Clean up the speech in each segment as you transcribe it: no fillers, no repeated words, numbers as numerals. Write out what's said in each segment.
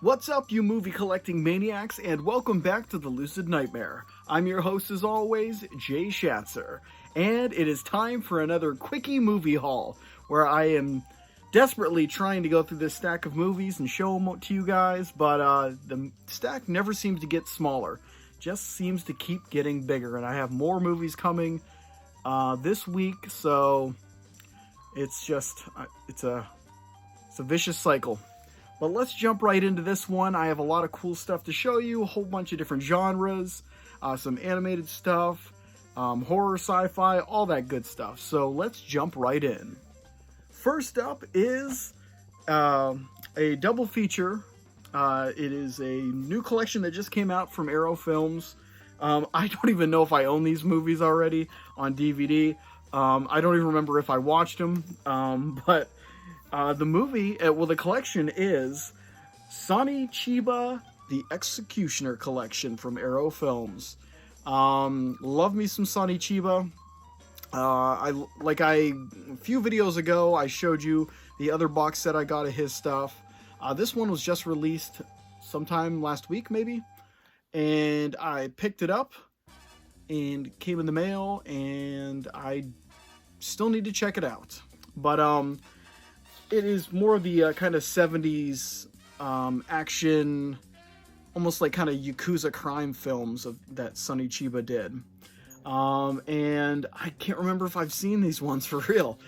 What's up, you movie collecting maniacs, and welcome back to the Lucid Nightmare. I'm your host, as always, Jay Schatzer, and it is time for another Quickie movie haul, where I am desperately trying to go through this stack of movies and show them to you guys, but the stack never seems to get smaller, just seems to keep getting bigger, and I have more movies coming this week, so it's just, it's a vicious cycle. But let's jump right into this one. I have a lot of cool stuff to show you, a whole bunch of different genres, some animated stuff, horror, sci-fi, all that good stuff. So let's jump right in. First up is a double feature. It is a new collection that just came out from Arrow Films. I don't even know if I own these movies already on DVD. I don't even remember if I watched them, but the movie, the collection is Sonny Chiba, the Executioner Collection from Arrow Films. Love me some Sonny Chiba. A few videos ago, I showed you the other box set I got of his stuff. This one was just released sometime last week, maybe. And I picked it up, and it came in the mail, and I still need to check it out. But, it is more of the kind of 70s action, almost like kind of Yakuza crime films that Sonny Chiba did. And I can't remember if I've seen these ones for real.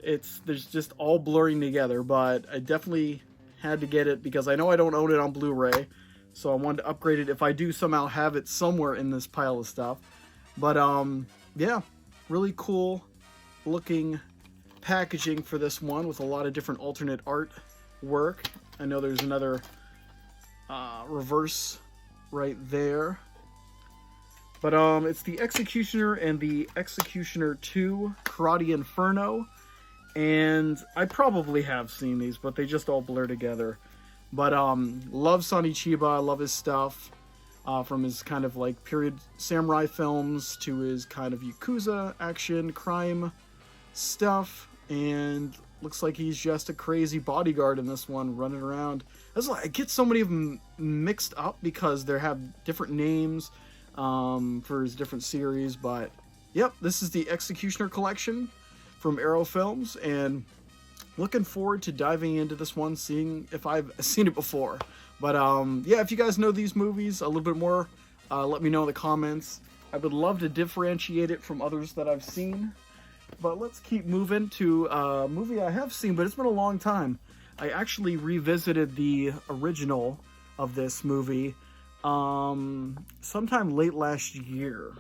There's just all blurring together, but I definitely had to get it because I know I don't own it on Blu-ray, so I wanted to upgrade it if I do somehow have it somewhere in this pile of stuff. But yeah, really cool looking packaging for this one with a lot of different alternate art work. I know there's another reverse right there, but it's the Executioner and the Executioner 2 Karate Inferno, and I probably have seen these, but they just all blur together. But love Sonny Chiba, I love his stuff, from his kind of like period samurai films to his kind of Yakuza action crime stuff, and looks like he's just a crazy bodyguard in this one, running around. I get so many of them mixed up because they have different names for his different series, but yep, this is the Executioner Collection from Arrow Films, and looking forward to diving into this one, seeing if I've seen it before. But yeah, if you guys know these movies a little bit more, let me know in the comments. I would love to differentiate it from others that I've seen. But let's keep moving to a movie I have seen, but it's been a long time. I actually revisited the original of this movie sometime late last year.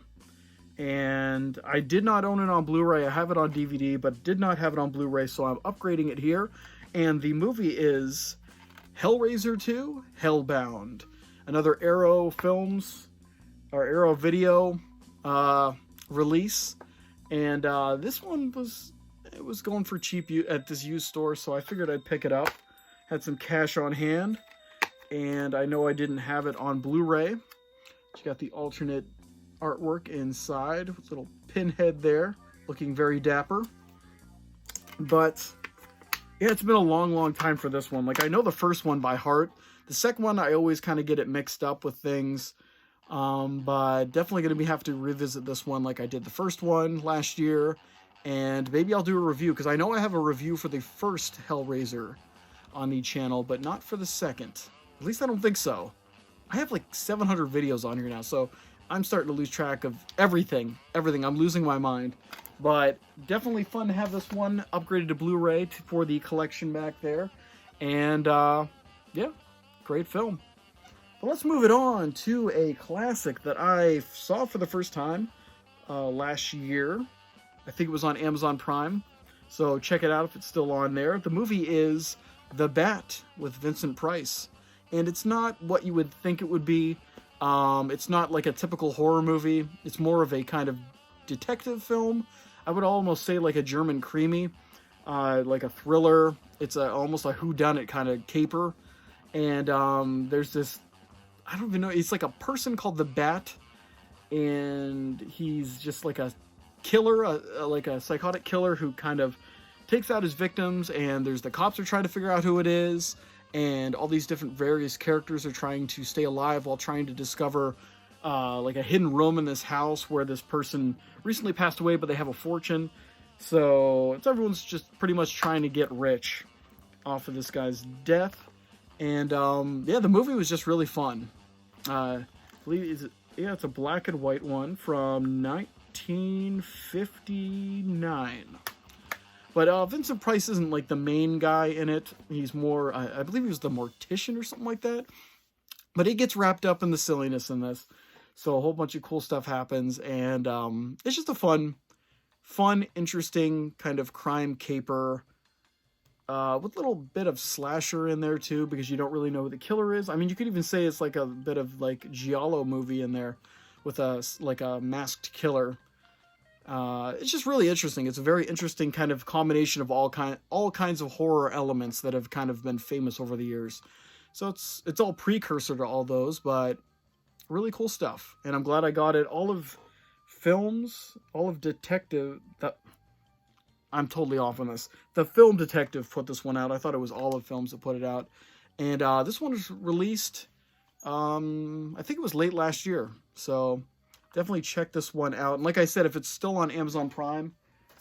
And I did not own it on Blu-ray. I have it on DVD, but did not have it on Blu-ray, so I'm upgrading it here. And the movie is Hellraiser 2, Hellbound. Another Arrow Films, or Arrow Video release. And this one was going for cheap at this used store, so I figured I'd pick it up. Had some cash on hand, and I know I didn't have it on Blu-ray. You got the alternate artwork inside, with a little pinhead there, looking very dapper. But yeah, it's been a long time for this one. Like, I know the first one by heart. The second one, I always kind of get it mixed up with things. But definitely going to have to revisit this one like I did the first one last year, and maybe I'll do a review, because I know I have a review for the first Hellraiser on the channel, but not for the second. At least I don't think so. I have like 700 videos on here now, so I'm starting to lose track of everything. I'm losing my mind. But definitely fun to have this one upgraded to Blu-ray for the collection back there. And yeah, great film. But let's move it on to a classic that I saw for the first time last year. I think it was on Amazon Prime, so check it out if it's still on there. The movie is The Bat with Vincent Price, and it's not what you would think it would be. It's not like a typical horror movie. It's more of a kind of detective film. I would almost say like a German creamy, like a thriller. It's almost a whodunit kind of caper, and there's this, I don't even know, it's like a person called the Bat, and he's just like a killer, like a psychotic killer who kind of takes out his victims, and the cops are trying to figure out who it is, and all these different various characters are trying to stay alive while trying to discover like a hidden room in this house where this person recently passed away, but they have a fortune. So everyone's just pretty much trying to get rich off of this guy's death. And yeah, the movie was just really fun. I believe it's a black and white one from 1959. But Vincent Price isn't like the main guy in it. He's more, I believe he was the mortician or something like that. But he gets wrapped up in the silliness in this. So a whole bunch of cool stuff happens. And it's just a fun, interesting kind of crime caper. With a little bit of slasher in there too, because you don't really know who the killer is. I mean, you could even say it's like a bit of like Giallo movie in there with a masked killer. It's just really interesting. It's a very interesting kind of combination of all kinds of horror elements that have kind of been famous over the years. So it's all precursor to all those, but really cool stuff. And I'm glad I got it. All of Detective. I'm totally off on this. The Film Detective put this one out. I thought it was Olive Films that put it out. And this one was released, I think it was late last year. So definitely check this one out. And like I said, if it's still on Amazon Prime,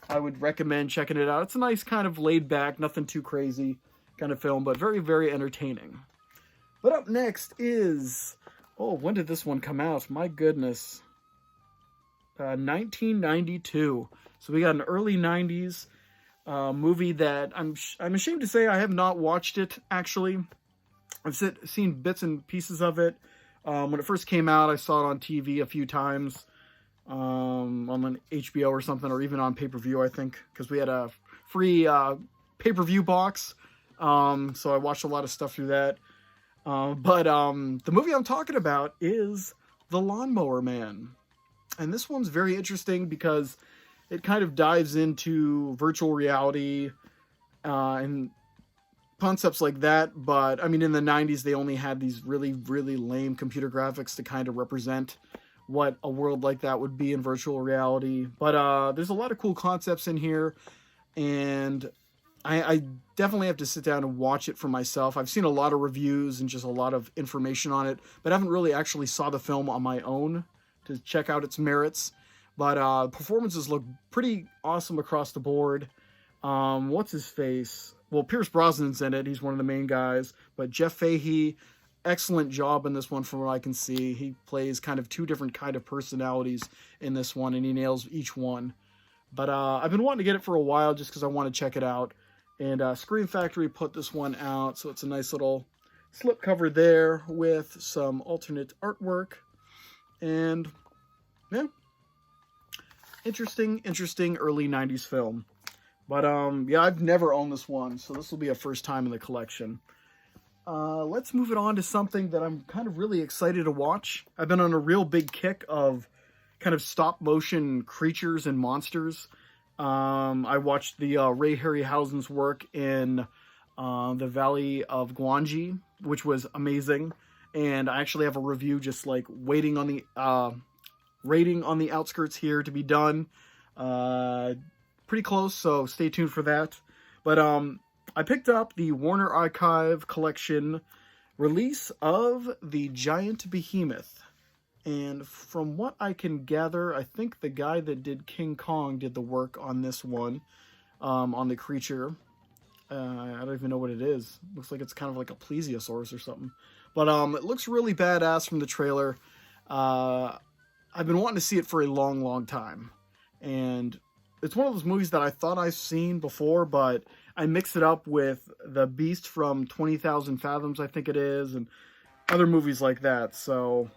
I would recommend checking it out. It's a nice kind of laid back, nothing too crazy kind of film, but very, very entertaining. But up next is, when did this one come out? My goodness. 1992. So we got an early 90s movie that I'm ashamed to say I have not watched it, actually. I've seen bits and pieces of it. When it first came out, I saw it on TV a few times, on an HBO or something, or even on pay-per-view, I think, because we had a free pay-per-view box. So I watched a lot of stuff through that. But the movie I'm talking about is The Lawnmower Man. And this one's very interesting because it kind of dives into virtual reality and concepts like that. But I mean, in the 90s, they only had these really, really lame computer graphics to kind of represent what a world like that would be in virtual reality. But there's a lot of cool concepts in here. And I definitely have to sit down and watch it for myself. I've seen a lot of reviews and just a lot of information on it, but I haven't really actually saw the film on my own to check out its merits. But performances look pretty awesome across the board. What's his face? Well, Pierce Brosnan's in it. He's one of the main guys. But Jeff Fahey, excellent job in this one from what I can see. He plays kind of two different kind of personalities in this one, and he nails each one. But I've been wanting to get it for a while just because I want to check it out. And Scream Factory put this one out, so it's a nice little slipcover there with some alternate artwork. And yeah, interesting early 90s film. But yeah, I've never owned this one, so this will be a first time in the collection. Let's move it on to something that I'm kind of really excited to watch. I've been on a real big kick of kind of stop motion creatures and monsters. I watched the Ray Harryhausen's work in the Valley of Gwangi, which was amazing. And I actually have a review just like waiting on the rating on the outskirts here to be done. Pretty close, so stay tuned for that. But I picked up the Warner Archive collection release of The Giant Behemoth. And from what I can gather, I think the guy that did King Kong did the work on this one, on the creature. I don't even know what it is. Looks like it's kind of like a plesiosaurus or something. But it looks really badass from the trailer. I've been wanting to see it for a long, long time. And it's one of those movies that I thought I've seen before, but I mix it up with The Beast from 20,000 Fathoms, I think it is, and other movies like that. So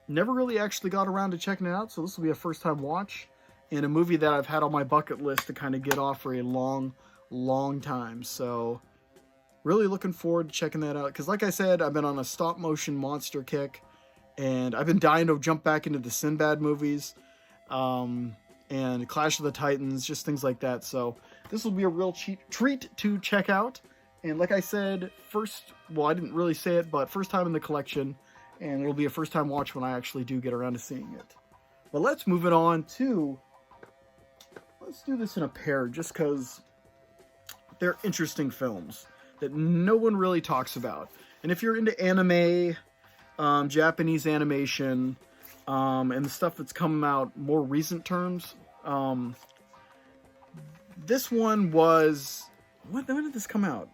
never really actually got around to checking it out, so this will be a first-time watch, and a movie that I've had on my bucket list to kind of get off for a long, long time. So really looking forward to checking that out, because like I said, I've been on a stop-motion monster kick, and I've been dying to jump back into the Sinbad movies, and Clash of the Titans, just things like that. So this will be a real treat to check out. And like I said, I didn't really say it, but first time in the collection, and it'll be a first time watch when I actually do get around to seeing it. But let's move it on to, let's do this in a pair, just because they're interesting films. that no one really talks about. And if you're into anime, Japanese animation, and the stuff that's come out more recent terms, this one was... when did this come out?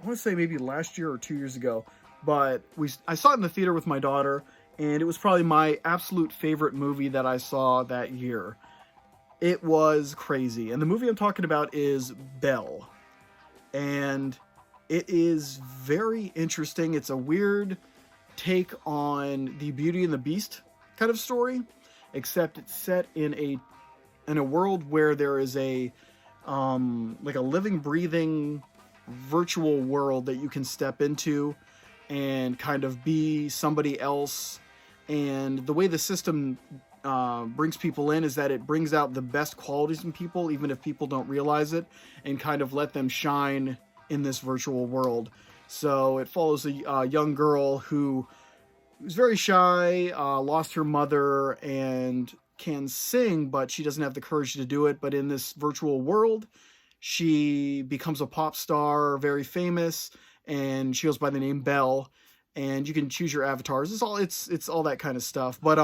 I want to say maybe last year or 2 years ago. But I saw it in the theater with my daughter, and it was probably my absolute favorite movie that I saw that year. It was crazy. And the movie I'm talking about is Belle. And it is very interesting. It's a weird take on the Beauty and the Beast kind of story, except it's set in a world where there is a like a living, breathing virtual world that you can step into and kind of be somebody else. And the way the system brings people in is that it brings out the best qualities in people, even if people don't realize it, and kind of let them shine in this virtual world. So it follows a young girl who is very shy, lost her mother, and can sing, but she doesn't have the courage to do it. But in this virtual world, she becomes a pop star, very famous, and she goes by the name Belle. And you can choose your avatars. It's all that kind of stuff. But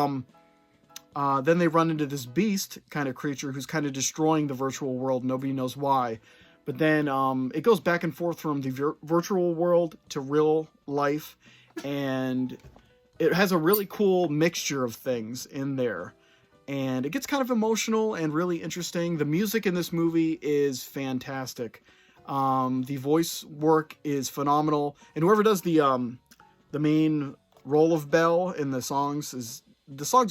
then they run into this beast kind of creature who's kind of destroying the virtual world. Nobody knows why. But then it goes back and forth from the virtual world to real life, and it has a really cool mixture of things in there. And it gets kind of emotional and really interesting. The music in this movie is fantastic. The voice work is phenomenal. And whoever does the main role of Belle in the songs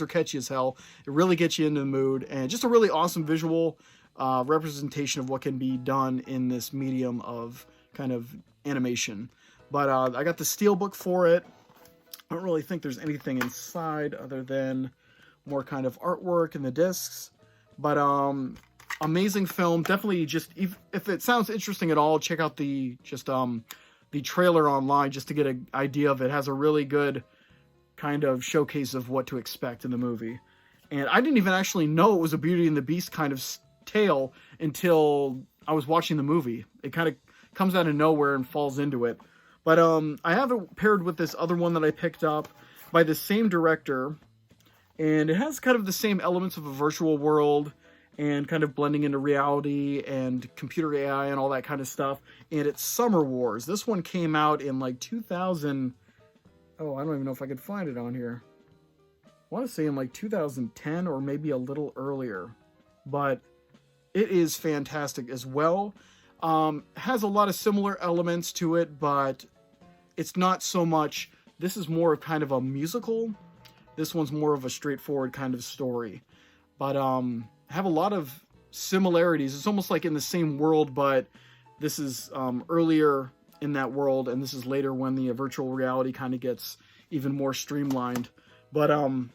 are catchy as hell. It really gets you into the mood, and just a really awesome visual representation of what can be done in this medium of kind of animation. But I got the steelbook for it. I don't really think there's anything inside other than more kind of artwork and the discs. But amazing film. Definitely, just if it sounds interesting at all, check out the trailer online just to get an idea of it. It has a really good kind of showcase of what to expect in the movie. And I didn't even actually know it was a Beauty and the Beast kind of tale until I was watching the movie. It kind of comes out of nowhere and falls into it. But I have it paired with this other one that I picked up by the same director, and it has kind of the same elements of a virtual world and kind of blending into reality and computer AI and all that kind of stuff. And it's Summer Wars. This one came out in like 2000. Oh, I don't even know if I could find it on here. I want to say in like 2010 or maybe a little earlier. But it is fantastic as well. Has a lot of similar elements to it, but it's not so much. This is more of kind of a musical. This one's more of a straightforward kind of story. But have a lot of similarities. It's almost like in the same world, but this is earlier in that world, and this is later when the virtual reality kind of gets even more streamlined. But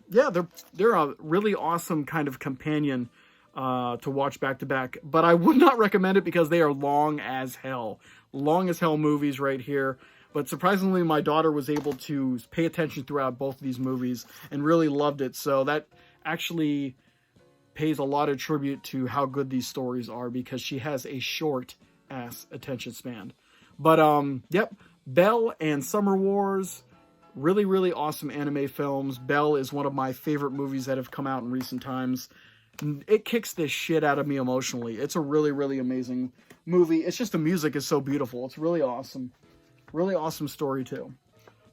yeah, they're a really awesome kind of companion to watch back to back. But I would not recommend it because they are long as hell. Long as hell movies right here. But surprisingly, my daughter was able to pay attention throughout both of these movies and really loved it. So that actually pays a lot of tribute to how good these stories are, because she has a short ass attention span. But yep, Belle and Summer Wars, really, really awesome anime films. Belle is one of my favorite movies that have come out in recent times. It kicks the shit out of me emotionally. It's a really, really amazing movie. It's just the music is so beautiful. It's really awesome. Really awesome story too.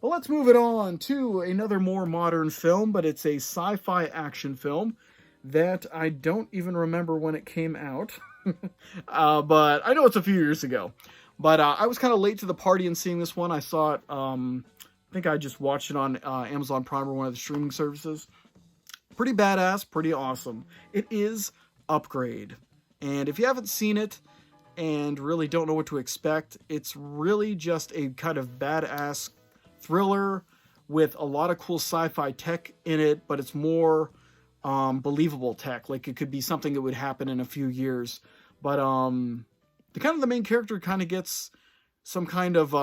Well, let's move it on to another more modern film, but it's a sci-fi action film that I don't even remember when it came out. But I know it's a few years ago. But I was kind of late to the party in seeing this one. I saw it, I think I just watched it on Amazon Prime or one of the streaming services. Pretty badass, pretty awesome. It is Upgrade. And if you haven't seen it and really don't know what to expect, it's really just a kind of badass thriller with a lot of cool sci-fi tech in it, but it's more believable tech. Like it could be something that would happen in a few years. But the main character kind of gets some kind of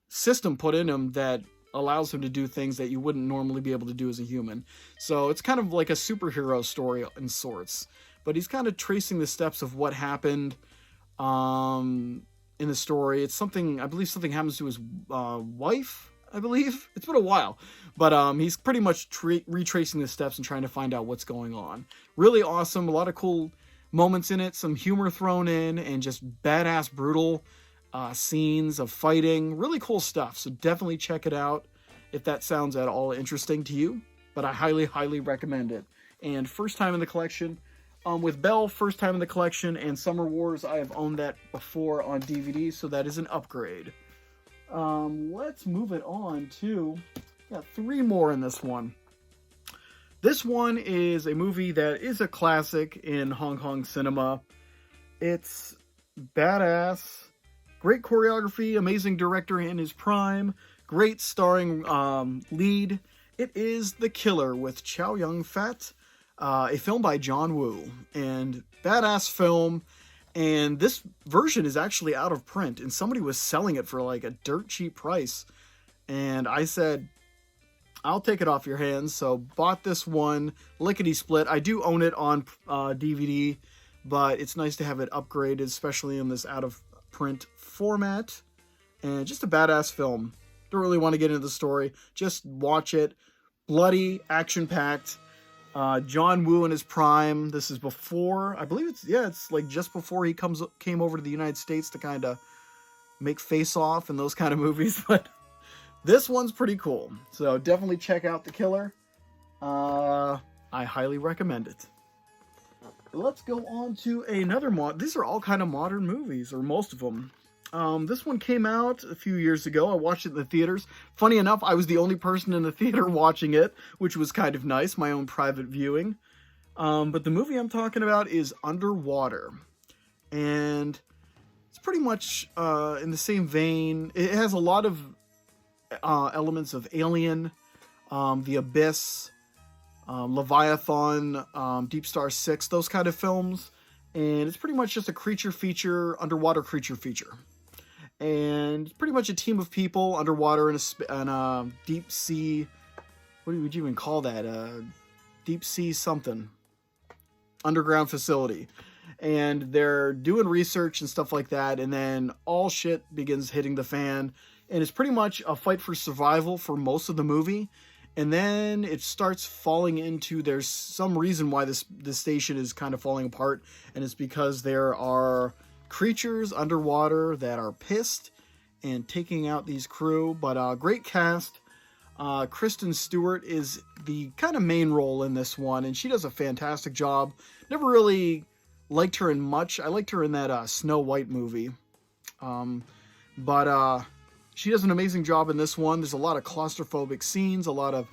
system put in him that allows him to do things that you wouldn't normally be able to do as a human. So it's kind of like a superhero story in sorts. But he's kind of tracing the steps of what happened. in the story. It's something, I believe something happens to his wife, I believe. It's been a while. But he's pretty much retracing the steps and trying to find out what's going on. Really awesome. A lot of cool moments in it. Some humor thrown in. And just badass, brutal scenes of fighting. Really cool stuff. So definitely check it out if that sounds at all interesting to you. But I highly, highly recommend it. And first time in the collection. With Belle, first time in the collection, and Summer Wars, I have owned that before on DVD, so that is an upgrade. Let's move it on to, got 3 more in this one. This one is a movie that is a classic in Hong Kong cinema. It's badass, great choreography, amazing director in his prime, great starring lead. It is The Killer with Chow Yun-fat. A film by John Woo, and badass film, and this version is actually out of print, and somebody was selling it for like a dirt cheap price, and I said, I'll take it off your hands, so bought this one, lickety split. I do own it on DVD, but it's nice to have it upgraded, especially in this out of print format, and just a badass film. Don't really want to get into the story, just watch it. Bloody, action-packed. John Woo in his prime. This is before, I believe it's like just before he came over to the United States to kind of make Face Off and those kind of movies. But this one's pretty cool. So definitely check out The Killer. I highly recommend it. Let's go on to another these are all kind of modern movies, or most of them. This one came out a few years ago. I watched it in the theaters. Funny enough, I was the only person in the theater watching it, which was kind of nice, my own private viewing. But the movie I'm talking about is Underwater. And it's pretty much in the same vein. It has a lot of elements of Alien, The Abyss, Leviathan, Deep Star 6, those kind of films. And it's pretty much just a creature feature, underwater creature feature. And pretty much a team of people underwater in a deep sea, what would you even call that? Deep sea something. Underground facility. And they're doing research and stuff like that, and then all shit begins hitting the fan. And it's pretty much a fight for survival for most of the movie. And then it starts falling into, there's some reason why this station is kind of falling apart. And it's because there are creatures underwater that are pissed and taking out these crew. But great cast. Kristen Stewart is the kind of main role in this one. And she does a fantastic job. Never really liked her in much. I liked her in that Snow White movie. But she does an amazing job in this one. There's a lot of claustrophobic scenes, a lot of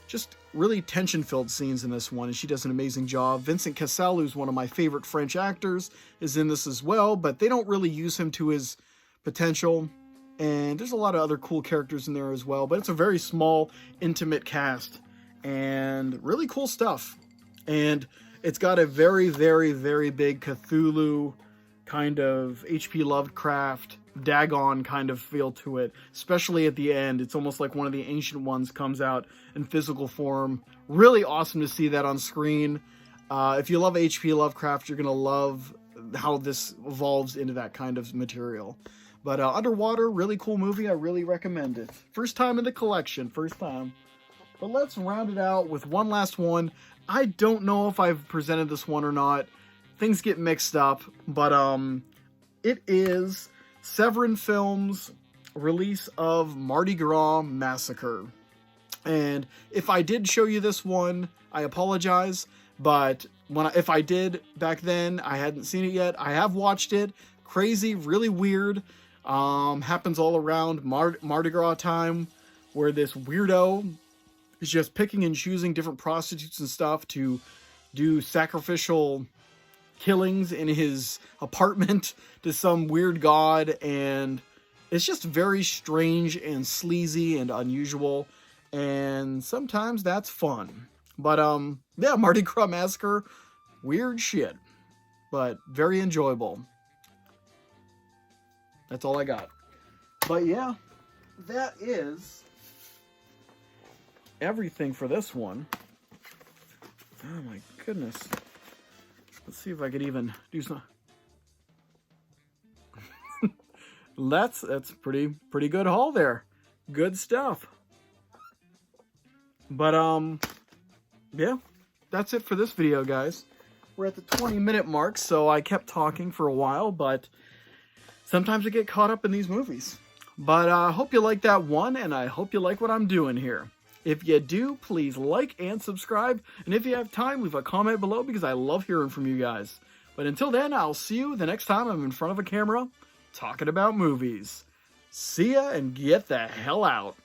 just really tension-filled scenes in this one, and she does an amazing job. Vincent Cassel, who's one of my favorite French actors, is in this as well, but they don't really use him to his potential. And there's a lot of other cool characters in there as well, but it's a very small, intimate cast, and really cool stuff. And it's got a very, very, very big Cthulhu kind of H.P. Lovecraft, Dagon kind of feel to it, especially at the end. It's almost like one of the ancient ones comes out in physical form. Really awesome to see that on screen. If you love H.P. Lovecraft, you're going to love how this evolves into that kind of material. But Underwater, really cool movie. I really recommend it. First time in the collection. First time. But let's round it out with one last one. I don't know if I've presented this one or not. Things get mixed up. But it is Severin Films' release of Mardi Gras Massacre. And if I did show you this one, I apologize. But if I did back then, I hadn't seen it yet. I have watched it. Crazy, really weird. Happens all around Mardi Gras time, where this weirdo is just picking and choosing different prostitutes and stuff to do sacrificial killings in his apartment to some weird god, and it's just very strange and sleazy and unusual, and sometimes that's fun. But yeah, Mardi Gras Massacre, weird shit, but very enjoyable. That's all I got. But yeah, that is everything for this one. Oh my goodness. Let's see if I could even do some. That's pretty good haul there. Good stuff. But yeah, that's it for this video, guys. We're at the 20-minute mark, so I kept talking for a while, but sometimes I get caught up in these movies. But I hope you like that one, and I hope you like what I'm doing here. If you do, please like and subscribe, and if you have time, leave a comment below because I love hearing from you guys. But until then, I'll see you the next time I'm in front of a camera talking about movies. See ya, and get the hell out.